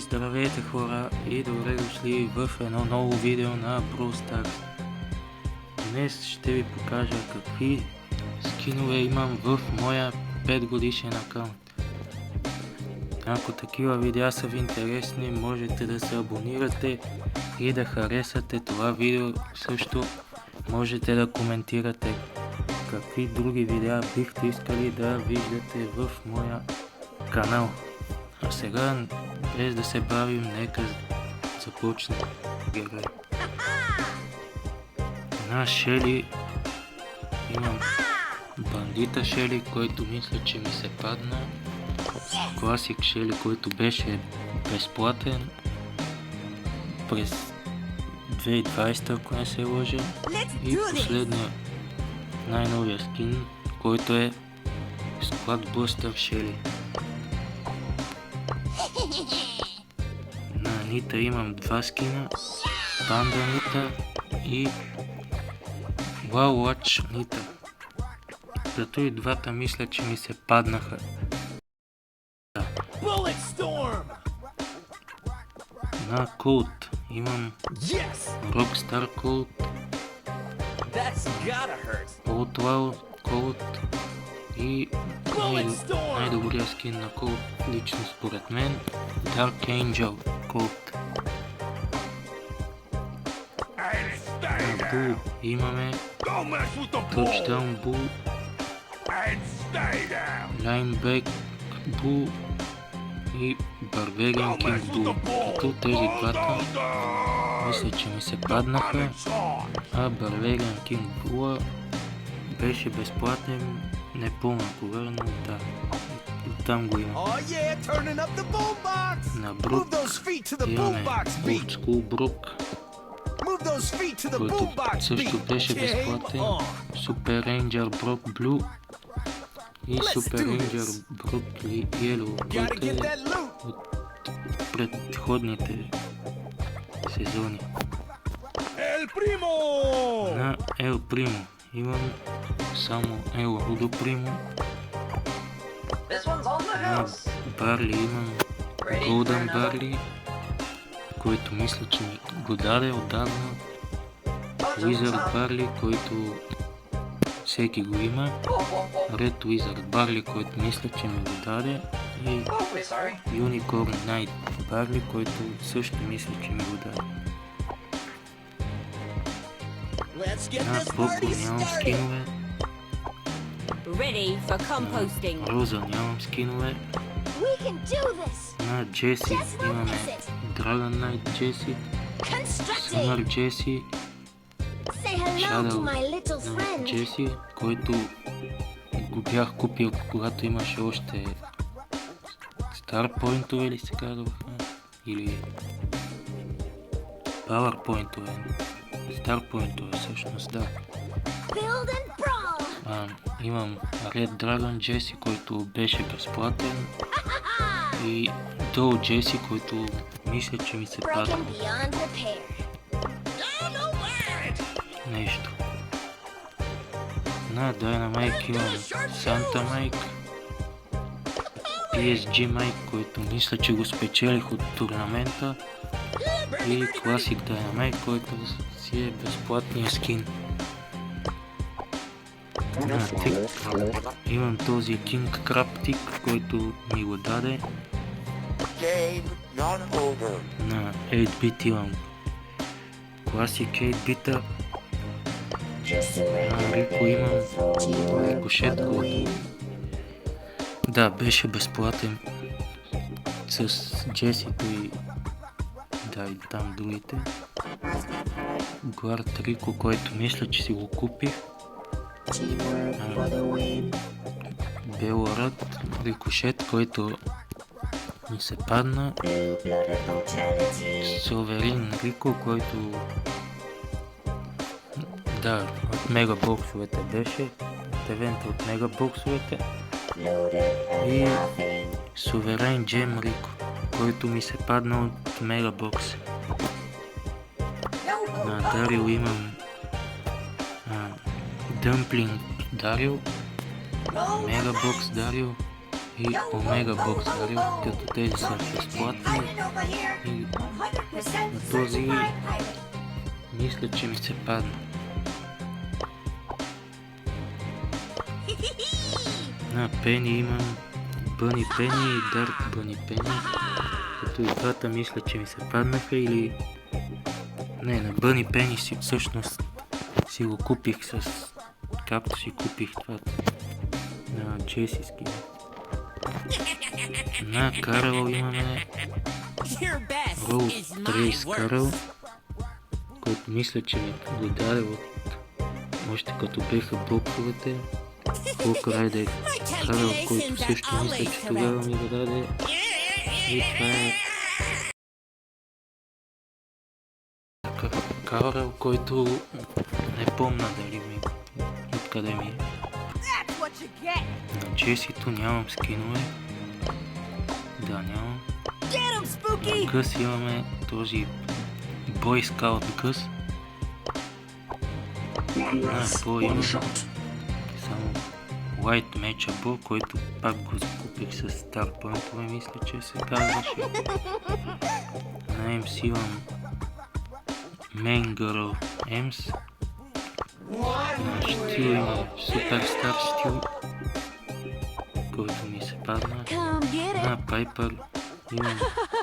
Здравейте хора и добре дошли в едно ново видео на Brawl Stars. Днес ще ви покажа какви скинове имам в моя 5 годишен акаунт. Ако такива видеа са ви интересни, можете да се абонирате и да харесате това видео. Също можете да коментирате какви други видеа бихте искали да виждате в моя канал. А сега, без да се бавим, нека започнем. На Шели имам бандита Шели, който мисля, че ми се падна. Класик Шели, който беше безплатен през 2020, ако не се лъжа. И последния най-новия скин, който е Склад Бъстър Шели. На Нита имам два скина, Панда Нита и Wow Watch Нита. Зато и двата мисля, че ми се паднаха. На Colt имам Rockstar Colt, Outlaw Colt и най-добрия скин на Colt лично според мен, Dark Angel Colt. На Bull имаме Touchdown Bull, Lineback Bull и Barbarian King Bull. Като тези двата мисля, че ми се паднаха, а Barbarian King Bull беше безплатен, не помня кога, но да, там го има. На Брук имаме Old School Брук, който също беше безплатен, Super Ranger Brock Blue и Super Ranger Brock Yellow, който е от предходните сезони. На El Primo имам само El Rudo Primo. На Барли имам Golden Барли, който мисля, че ми го даде отдавна. Wizard Барли, който всеки го има. Red Wizard Барли, който мисля, че ми го даде. И Unicorn Knight Барли, който също мисля, че ми го даде. На Поко нямам скинове. Роза нямам скинове. На Джеси имаме Dragon Knight Джеси, Summer Джеси, Shadow Джеси, който го бях купил, когато имаше още Starpoint-ове ли се казваха, или PowerPoint-ове. Starpoint-ове всъщност, да. Имам Red Dragon Джеси, който беше безплатен, и Doll Джеси, който мисля, че ми се падна нещо. На Dynamite имам Santa Mike, PSG Mike, който мисля, че го спечелих от турнамента, и Classic Dynamite, който си е безплатния скин. На Tick имам този King Crab Tick, който ми го даде. На 8-bit имам Classic 8-bit-а. На Рико имам Рикошет, който да, беше безплатен с Джесито и да, и там другите. Guard Рико, който мисля, че си го купих. Белорът Рикошет, който ми се падна. Соверин Рико, който да, от мегабоксовете беше, от евента от мегабоксовете. И Суверен Джем Рико, който ми се падна от мегабокс. На Дарил имам Дъмплинг Дарил, Мегабокс Дарил и Омега Бокс Дарил, като тези са безплатни. И на този мисля, че ми се падна. На Пени имам Бъни Пени и Дарк Бъни Пени, като и двата мисля, че ми се паднаха или... Не, на Бъни Пени си всъщност си го купих с... както си купих това на Джеси скин. На Карл имаме Роу Трейс Карл, който мисля, че ми го даде от... още като беха боксовете. Фолкрайдер Карл, който също мисля, че тогава ми го даде. И това е Карл, който не помня дали ми откъде ми е. На Джесито нямам скинове. Да, нямам. На Гъс имаме този Boy Scout Гъс. На Бо имам само White Matchable, който пак го закупих с Старпънтове, мисля, че се казваше. На Емс имам Main Girl Емс. На Стил имам Superstar Стил, който ми се падна. На Пайпър имам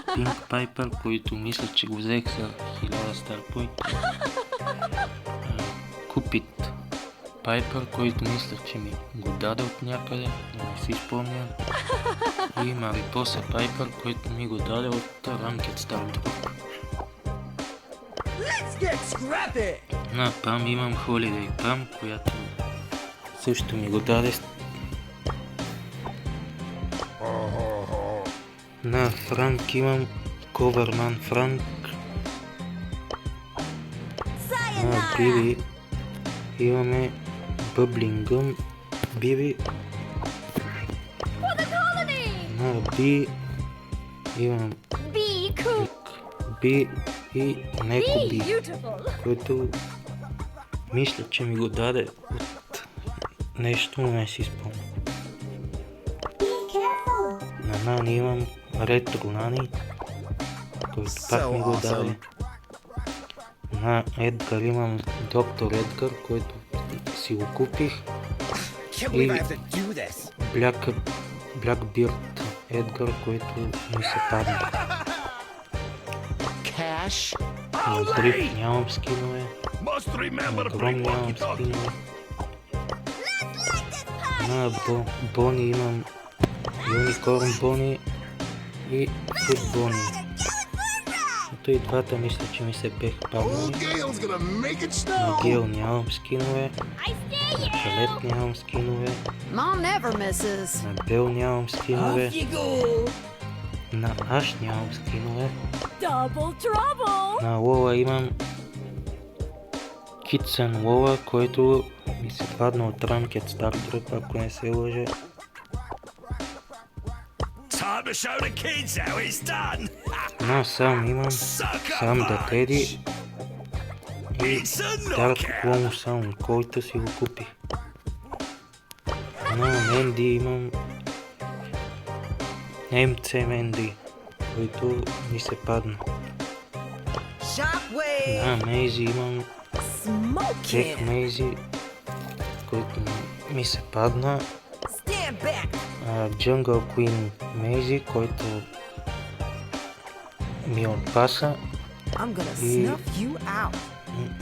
Pink Пайпър, който мисля, че го взех за 1000 Старпойнт. Купит Пайпър, който мисля, че ми го даде от някъде, но не си спомням. И Марипоса Пайпър, който ми го даде от Ranked Star Drop. На Пам имам Holiday Пам, която също ми го даде. На Франк имам Коверман Франк. На Биби имаме Бъблингъм Биби. На Би имам Би и Неко Би, който мисля, че ми го даде от нещо, но не си спомням. На Нани имам Ретро Нани, който пак ми го даде. На Едгар имам Доктор Едгар, който си го купих. И Blackbeard Едгар, който ми се падна. На Дрифт нямам скинове. На Гром нямам скинове. На Бони имам Юникорн Бони и Фуд Бони. Ето и двата мисля, че ми се бех паднали. На Гейл нямам скинове. На Калет нямам скинове. На Бел нямам скинове. На Аш нямам скинове. На Лола имам Китсен Лола, който ми се падна от Ranked Star Drop, ако не се лъжа. На Сам имам Сам да Теди и Дарк Клоун Сам, който си го купих. На Менди имам МЦ Менди, който ми се падна. На Мейзи имам Джек Мейзи, който ми се падна. Jungle Queen Мейзи, който ми отпаса. И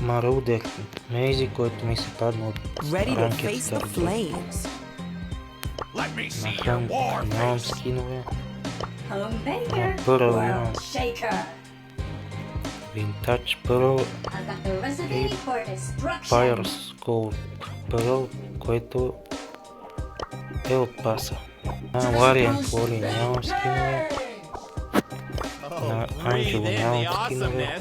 Marauder Мейзи, който ми се падна от Ranked Star Drop. На Ханк нямам скинове. На Пърл имам Vintage Пърл и Fire Skull Пърл, който е от паса. На Larian Flory нямам скинове. На Анджело нямам скинове.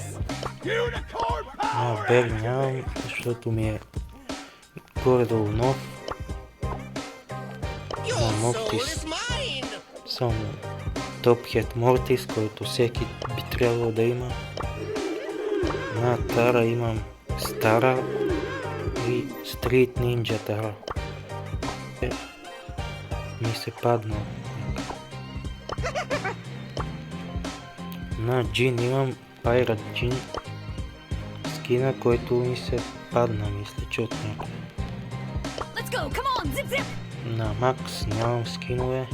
На Бер нямам, защото ми е горе-долу нов. На Мортис само Топхед Мортис, който всеки би трябвало да има. На Тара имам Стара и Street Ninja Тара. Ми се падна. На Джин имам Pirate Джин скина, който ми се падна, мисля, че от някъде. На Макс нямам скинове.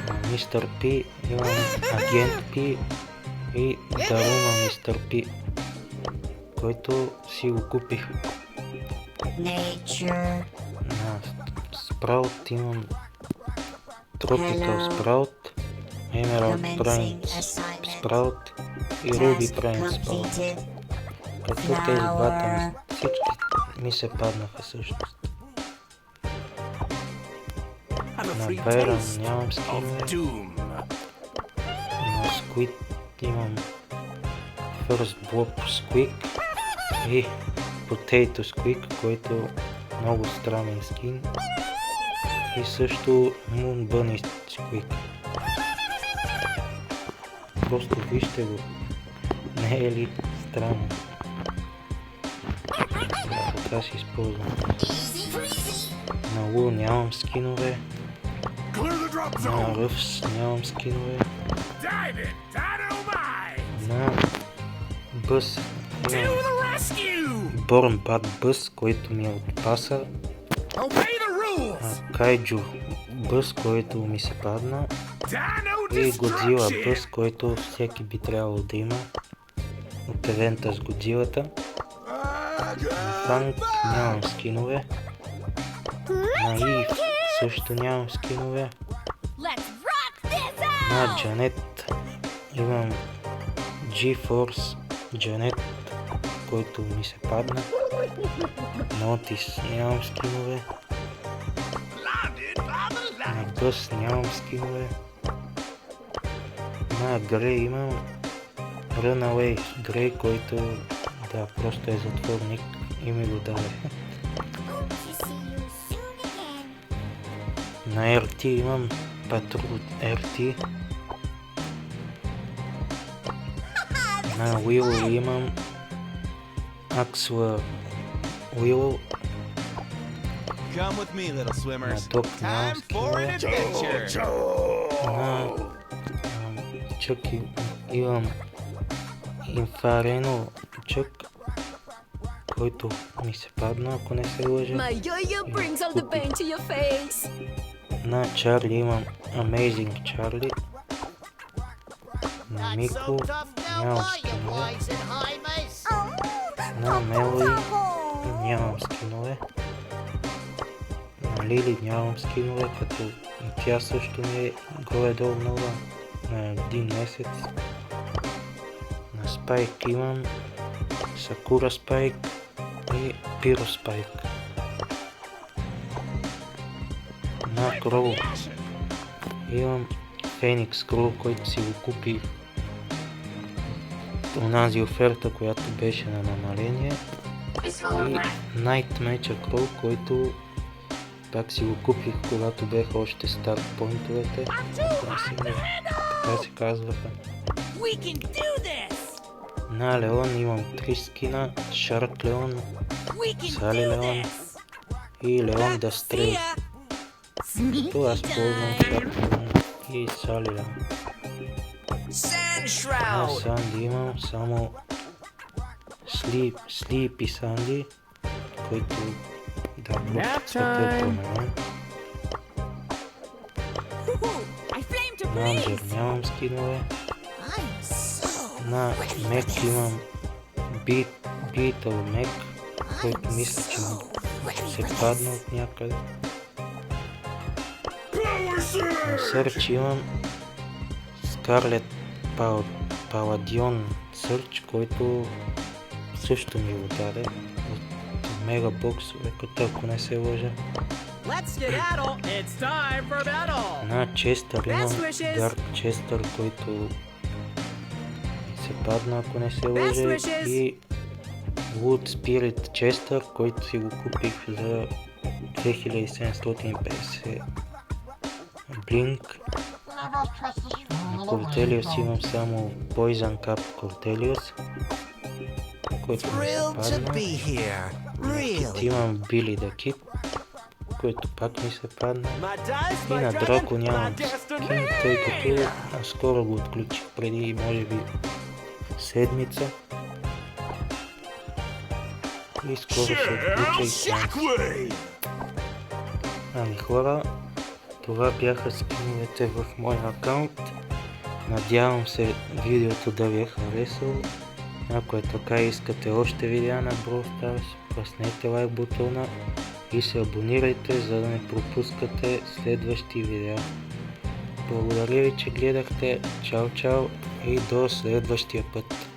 На Мистер Пи имам Агент Пи и Дарума Мистер Пи, който си го купих. На Спраут имам Tropical Sprout, Emerald Prime Sprout и Ruby Prime Sprout. Като тези двата всички ми се паднаха всъщност. На Байрон нямам скинове. На Squid имам First Blob Squeak и Potato Squeak, който е много странен скин. И също Moon Bunny Squeak. Просто вижте го. Не е ли странно? Така си използвам. На Лу нямам скинове. На Ръфс нямам скинове. На Бъс имам Born Bad Бъс, който ми е от паса. Кайджу Бъс, който ми се падна. И Годзила Бъс, който всеки би трябвало да има от евента с Годзилата. Фанк нямам скинове. На Ив също нямам скинове. На Джанет имам GeForce Джанет, който ми се падна. На Отис нямам скинове. На Бъс нямам скинове. На Грей имам Runaway Грей, който да, просто е затворник и ми го даде. На RT имам Патрул RT. На Willow имам Axla Willow. На Док нямам скинове. На Чък имам Инфарено Чък, който ми се падна, ако не се лъжа. На Чарли имам Amazing Чарли. На Мико нямам скинове. На Мелоди нямам скинове. На Лили нямам скинове, като тя също ми е горе-долу нова на един месец. На Спайк имам Сакура Спайк и Пиро Спайк. На Кроу имам Феникс Кроу, който си го купих онази оферта, която беше на намаление. И Nightmatcher Кроу, който пак си го купих, когато беха още старт поинтовете. Така се казваха. На Леон имам 3 скина. Шарк Леон, Сали Леон и Леон да Стрей. То аз ползвам Шарк Леон и Сали Леон. На Санди имам само Слипи Санди, който да просто цвета променен. На Амбер нямам скинове. На Мек имам Beetle Мек, който мисля, че се падна от някъде. На Сърч имам Scarlet Palladion Сърч, който също ми го даде от мегабоксове, като ако не се лъжа. На Честър имам Dark Честър, който се падна, ако не се лъжа, и Wood Spirit Честър, който си го купих за 2750 Blink. На Кортелиус имам само Poison Cap Кортелиус, който ми се падна. Тук имам Billy the Kid, който пак ми се падна. И на Драко нямам скин, тъй като скоро го отключих, преди може би седмица. И скоро се отключа и Франс. Ами хора, това бяха скиновете в моя акаунт. Надявам се видеото да ви е харесало. Ако е така и искате още видеа на Brawl Stars, пръснете лайк бутона и се абонирайте, за да не пропускате следващи видеа. Благодаря ви, че гледахте. Чао, чао и до следващия път.